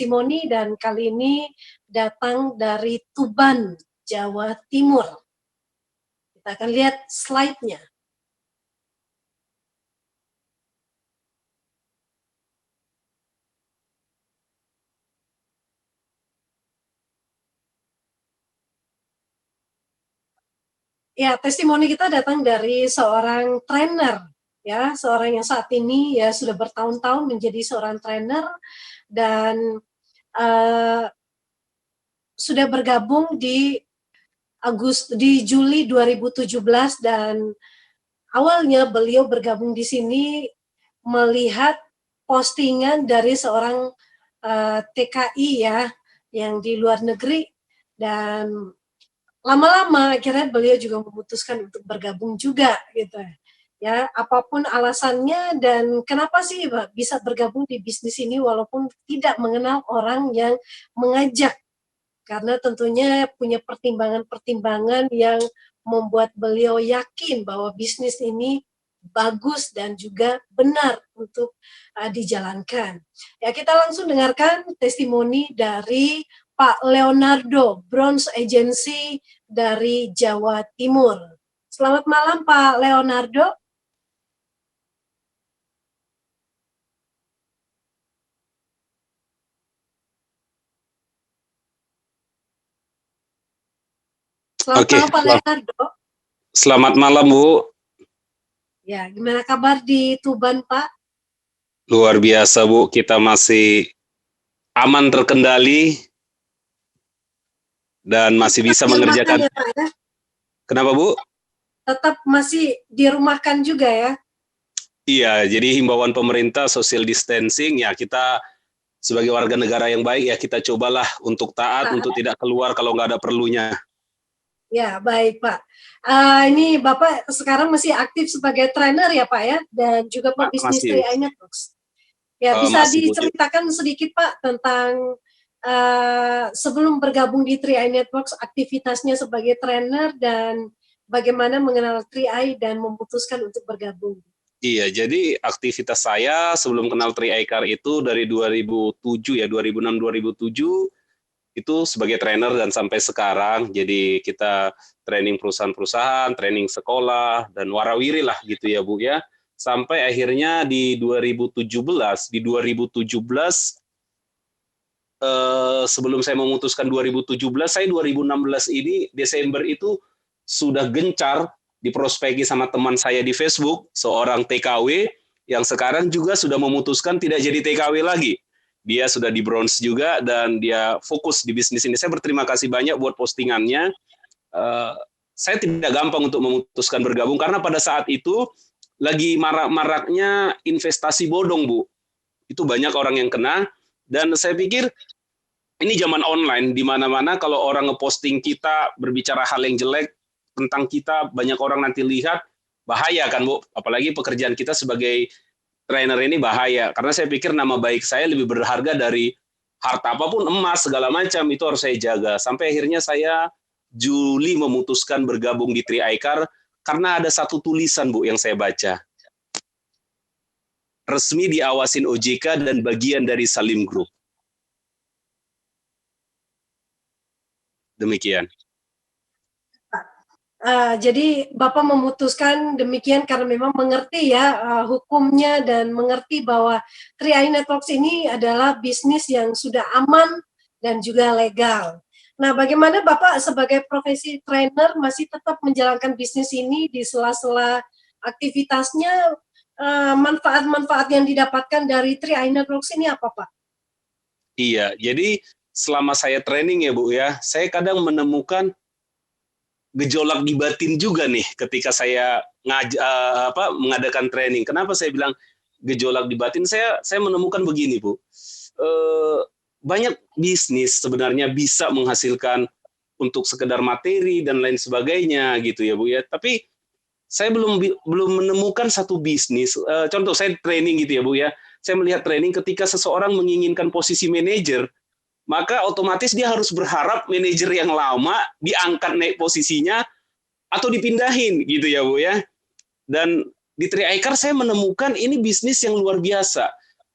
Simoni dan kali ini datang dari Tuban, Jawa Timur. Kita akan lihat slide-nya. Ya, testimoni kita datang dari seorang trainer, ya, seorang yang saat ini ya sudah bertahun-tahun menjadi seorang trainer dan sudah bergabung di Juli 2017 dan awalnya beliau bergabung di sini melihat postingan dari seorang TKI ya yang di luar negeri dan lama-lama akhirnya beliau juga memutuskan untuk bergabung juga gitu ya, apapun alasannya dan kenapa sih bisa bergabung di bisnis ini walaupun tidak mengenal orang yang mengajak, karena tentunya punya pertimbangan-pertimbangan yang membuat beliau yakin bahwa bisnis ini bagus dan juga benar untuk dijalankan. Ya, kita langsung dengarkan testimoni dari Pak Leonardo, Bronze Agency dari Jawa Timur. Selamat malam Pak Leonardo. Selamat malam Pak Leonardo. Selamat malam Bu. Ya, gimana kabar di Tuban Pak? Luar biasa Bu, kita masih aman terkendali dan masih bisa mengerjakan. Ya, Pak, ya? Kenapa Bu? Tetap masih dirumahkan juga ya? Iya, jadi himbauan pemerintah social distancing ya, kita sebagai warga negara yang baik ya kita cobalah untuk taat, untuk tidak keluar kalau nggak ada perlunya. Ya, baik Pak. Ini Bapak sekarang masih aktif sebagai trainer ya Pak ya, dan juga pebisnis 3i Networks. Ya, bisa diceritakan sedikit Pak tentang sebelum bergabung di 3i Networks, aktivitasnya sebagai trainer dan bagaimana mengenal 3i dan memutuskan untuk bergabung. Iya, jadi aktivitas saya sebelum kenal 3i Car itu dari 2007 ya, 2006-2007 itu sebagai trainer dan sampai sekarang. Jadi kita training perusahaan-perusahaan, training sekolah, dan warawiri lah gitu ya Bu ya. Sampai akhirnya di 2017 sebelum saya memutuskan 2017, saya 2016 ini Desember itu sudah gencar diprospeki sama teman saya di Facebook, seorang TKW yang sekarang juga sudah memutuskan tidak jadi TKW lagi. Dia sudah di bronze juga dan dia fokus di bisnis ini. Saya berterima kasih banyak buat postingannya. Saya tidak gampang untuk memutuskan bergabung karena pada saat itu lagi marak-maraknya investasi bodong Bu. Itu banyak orang yang kena dan saya pikir ini zaman online di mana-mana kalau orang ngeposting kita berbicara hal yang jelek tentang kita, banyak orang nanti lihat, bahaya kan Bu. Apalagi pekerjaan kita sebagai trainer ini bahaya, karena saya pikir nama baik saya lebih berharga dari harta apapun, emas, segala macam, itu harus saya jaga. Sampai akhirnya saya Juli memutuskan bergabung di 3i Car, karena ada satu tulisan Bu yang saya baca. Resmi diawasin OJK dan bagian dari Salim Group. Demikian. Jadi Bapak memutuskan demikian karena memang mengerti ya hukumnya dan mengerti bahwa 3i Networks ini adalah bisnis yang sudah aman dan juga legal. Nah, bagaimana Bapak sebagai profesi trainer masih tetap menjalankan bisnis ini di sela-sela aktivitasnya, manfaat-manfaat yang didapatkan dari 3i Networks ini apa Pak? Iya, jadi selama saya training ya Bu ya, saya kadang menemukan gejolak di batin juga nih ketika saya mengadakan training. Kenapa saya bilang gejolak di batin? Saya menemukan begini Bu, banyak bisnis sebenarnya bisa menghasilkan untuk sekedar materi dan lain sebagainya gitu ya Bu ya. Tapi saya belum menemukan satu bisnis. Contoh saya training gitu ya Bu ya. Saya melihat training ketika seseorang menginginkan posisi manajer, maka otomatis dia harus berharap manajer yang lama diangkat naik posisinya atau dipindahin gitu ya Bu ya. Dan di 3i Car saya menemukan ini bisnis yang luar biasa.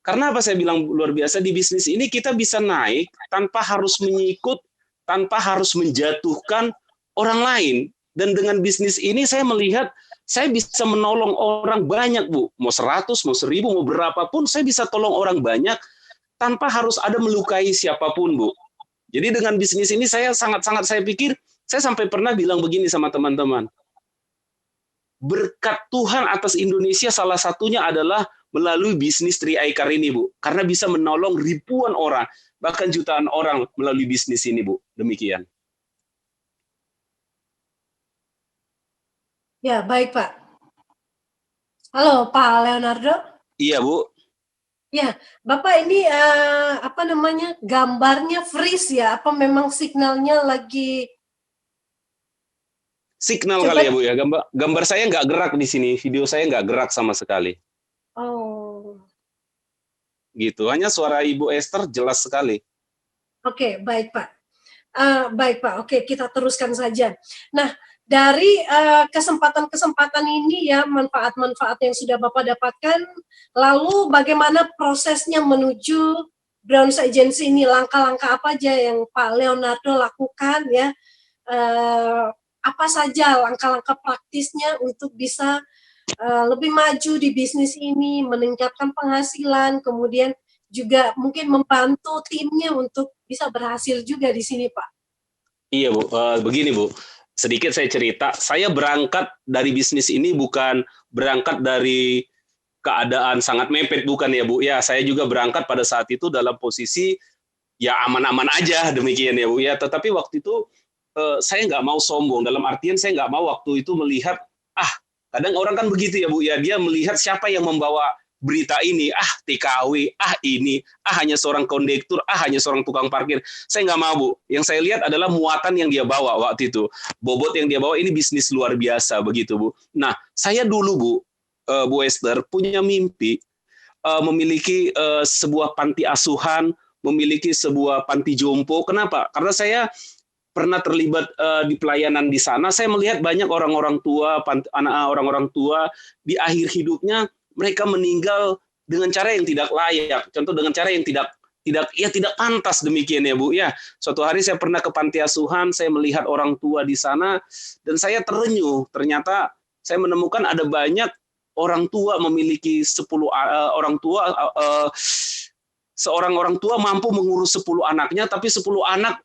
Karena apa saya bilang luar biasa? Di bisnis ini kita bisa naik tanpa harus mengikut, tanpa harus menjatuhkan orang lain. Dan dengan bisnis ini saya melihat saya bisa menolong orang banyak, Bu. Mau 100, mau 1000, mau berapapun, saya bisa tolong orang banyak tanpa harus ada melukai siapapun, Bu. Jadi dengan bisnis ini saya sangat-sangat saya pikir, saya sampai pernah bilang begini sama teman-teman. Berkat Tuhan atas Indonesia salah satunya adalah melalui bisnis Tri-iCar ini, Bu. Karena bisa menolong ribuan orang, bahkan jutaan orang melalui bisnis ini, Bu. Demikian. Ya, baik Pak. Halo Pak Leonardo. Iya, Bu. Ya, Bapak ini apa namanya, gambarnya freeze ya? Apa memang signalnya lagi? Signal Coba. kali ya, Bu ya. Gambar saya nggak gerak di sini, video saya nggak gerak sama sekali. Oh. Gitu, hanya suara Ibu Esther jelas sekali. Oke, baik Pak. Baik Pak, oke kita teruskan saja. Nah, dari kesempatan-kesempatan ini ya, manfaat-manfaat yang sudah Bapak dapatkan, lalu bagaimana prosesnya menuju Browns Agency ini, langkah-langkah apa aja yang Pak Leonardo lakukan ya, apa saja langkah-langkah praktisnya untuk bisa lebih maju di bisnis ini, meningkatkan penghasilan, kemudian juga mungkin membantu timnya untuk bisa berhasil juga di sini, Pak. Iya, Bu. Begini, Bu. Sedikit saya cerita, saya berangkat dari bisnis ini bukan berangkat dari keadaan sangat mepet, bukan ya, Bu. Ya, saya juga berangkat pada saat itu dalam posisi ya aman-aman aja, demikian ya, Bu. Ya, tetapi waktu itu saya nggak mau sombong, dalam artian saya nggak mau waktu itu melihat, kadang orang kan begitu ya, Bu. Ya, dia melihat siapa yang membawa berita ini, TKW, ini, hanya seorang kondektur, hanya seorang tukang parkir. Saya nggak mau, Bu. Yang saya lihat adalah muatan yang dia bawa waktu itu. Bobot yang dia bawa ini bisnis luar biasa, begitu, Bu. Nah, saya dulu, Bu, Bu Esther, punya mimpi memiliki sebuah panti asuhan, memiliki sebuah panti jompo. Kenapa? Karena saya pernah terlibat di pelayanan di sana. Saya melihat banyak orang-orang tua, orang-orang tua di akhir hidupnya mereka meninggal dengan cara yang tidak layak. Contoh dengan cara yang tidak pantas, demikian ya, Bu. Ya, suatu hari saya pernah ke panti asuhan, saya melihat orang tua di sana dan saya terenyuh. Ternyata saya menemukan ada banyak orang tua memiliki 10 orang tua, seorang orang tua mampu mengurus 10 anaknya, tapi 10 anak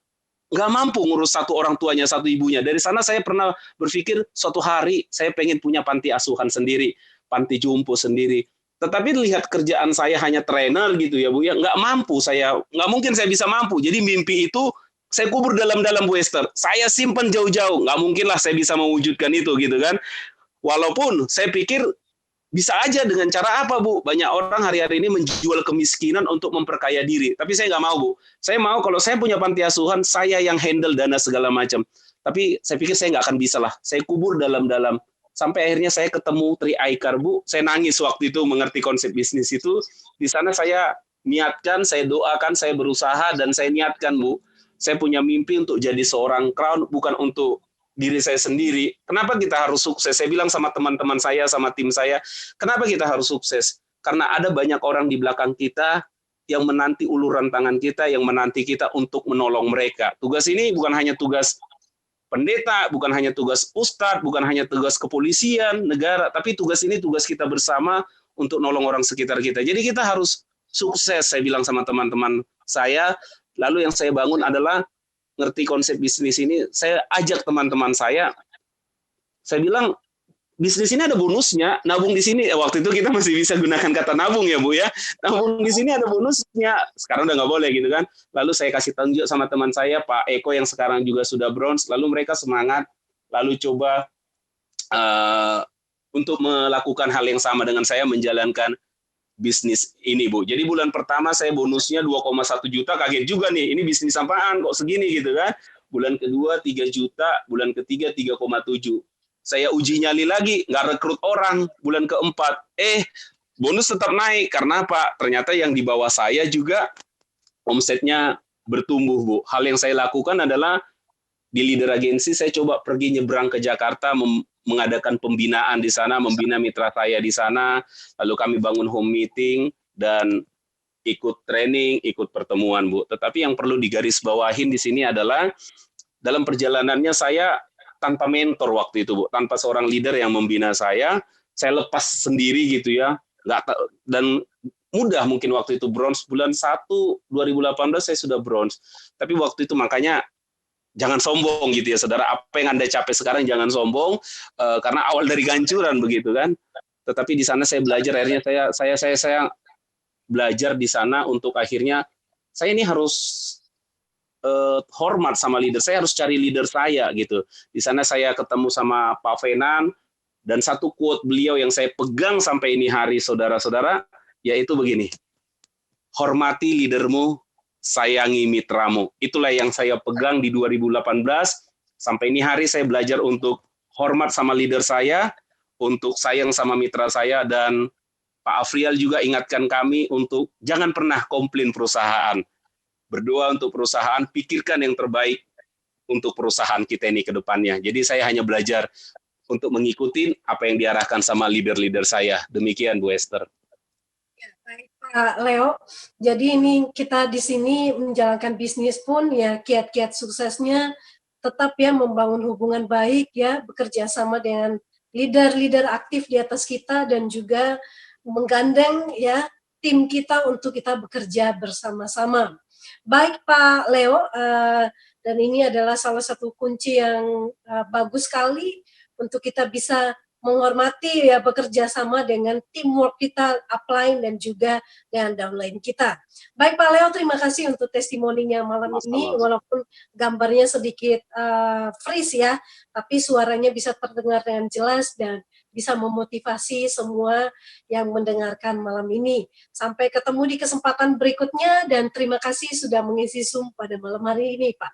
nggak mampu ngurus satu orang tuanya, satu ibunya. Dari sana saya pernah berpikir suatu hari saya pengen punya panti asuhan sendiri, panti jompo sendiri. Tetapi lihat kerjaan saya hanya trainer gitu ya, Bu, ya nggak mampu saya, nggak mungkin saya bisa mampu. Jadi mimpi itu saya kubur dalam-dalam, Bu Esther. Saya simpan jauh-jauh, nggak mungkin lah saya bisa mewujudkan itu gitu kan. Walaupun saya pikir bisa aja dengan cara apa, Bu? Banyak orang hari-hari ini menjual kemiskinan untuk memperkaya diri. Tapi saya nggak mau, Bu. Saya mau kalau saya punya panti asuhan, saya yang handle dana segala macam. Tapi saya pikir saya nggak akan bisa lah. Saya kubur dalam-dalam. Sampai akhirnya saya ketemu Tri-iCar, Bu. Saya nangis waktu itu mengerti konsep bisnis itu. Di sana saya niatkan, saya doakan, saya berusaha, dan saya niatkan, Bu. Saya punya mimpi untuk jadi seorang crown, bukan untuk diri saya sendiri. Kenapa kita harus sukses? Saya bilang sama teman-teman saya, sama tim saya, kenapa kita harus sukses? Karena ada banyak orang di belakang kita yang menanti uluran tangan kita, yang menanti kita untuk menolong mereka. Tugas ini bukan hanya tugas pendeta, bukan hanya tugas ustadz, bukan hanya tugas kepolisian, negara, tapi tugas ini tugas kita bersama untuk nolong orang sekitar kita. Jadi kita harus sukses, saya bilang sama teman-teman saya. Lalu yang saya bangun adalah ngerti konsep bisnis ini, saya ajak teman-teman saya bilang, bisnis ini ada bonusnya, nabung di sini. Waktu itu kita masih bisa gunakan kata nabung ya, Bu ya. Nabung di sini ada bonusnya. Sekarang udah nggak boleh gitu kan. Lalu saya kasih tunjuk sama teman saya, Pak Eko yang sekarang juga sudah bronze. Lalu mereka semangat, lalu coba untuk melakukan hal yang sama dengan saya, menjalankan bisnis ini, Bu. Jadi bulan pertama saya bonusnya 2,1 juta, kaget juga nih, ini bisnis apaan kok segini gitu kan. Bulan kedua 3 juta, bulan ketiga 3,7. Saya uji nyali lagi, nggak rekrut orang. Bulan keempat, bonus tetap naik. Karena apa? Ternyata yang di bawah saya juga omsetnya bertumbuh, Bu. Hal yang saya lakukan adalah di leader agensi, saya coba pergi nyebrang ke Jakarta, mengadakan pembinaan di sana, membina mitra saya di sana, lalu kami bangun home meeting, dan ikut training, ikut pertemuan, Bu. Tetapi yang perlu digarisbawahin di sini adalah dalam perjalanannya saya tanpa mentor waktu itu, Bu, tanpa seorang leader yang membina saya lepas sendiri gitu ya. Dan mudah mungkin waktu itu bronze bulan 1 2018 saya sudah bronze. Tapi waktu itu makanya jangan sombong gitu ya saudara, apa yang Anda capai sekarang jangan sombong, karena awal dari gancuran begitu kan. Tetapi di sana saya belajar, akhirnya saya belajar di sana untuk akhirnya saya ini harus hormat sama leader, saya harus cari leader saya gitu. Di sana saya ketemu sama Pak Venan, dan satu quote beliau yang saya pegang sampai ini hari saudara-saudara, yaitu begini, hormati leadermu, sayangi mitramu. Itulah yang saya pegang di 2018, sampai ini hari saya belajar untuk hormat sama leader saya, untuk sayang sama mitra saya, dan Pak Afrial juga ingatkan kami untuk jangan pernah komplain perusahaan. Berdoa untuk perusahaan, pikirkan yang terbaik untuk perusahaan kita ini ke depannya. Jadi saya hanya belajar untuk mengikuti apa yang diarahkan sama leader-leader saya. Demikian Bu Esther. Baik Pak Leo, jadi ini kita di sini menjalankan bisnis pun ya kiat-kiat suksesnya tetap ya membangun hubungan baik ya, bekerja sama dengan leader-leader aktif di atas kita dan juga menggandeng ya tim kita untuk kita bekerja bersama-sama. Baik Pak Leo, dan ini adalah salah satu kunci yang bagus sekali untuk kita bisa menghormati ya bekerja sama dengan teamwork kita upline dan juga dengan downline kita. Baik Pak Leo, terima kasih untuk testimoninya malam ini, walaupun gambarnya sedikit freeze ya, tapi suaranya bisa terdengar dengan jelas dan bisa memotivasi semua yang mendengarkan malam ini. Sampai ketemu di kesempatan berikutnya dan terima kasih sudah mengisi Zoom pada malam hari ini Pak.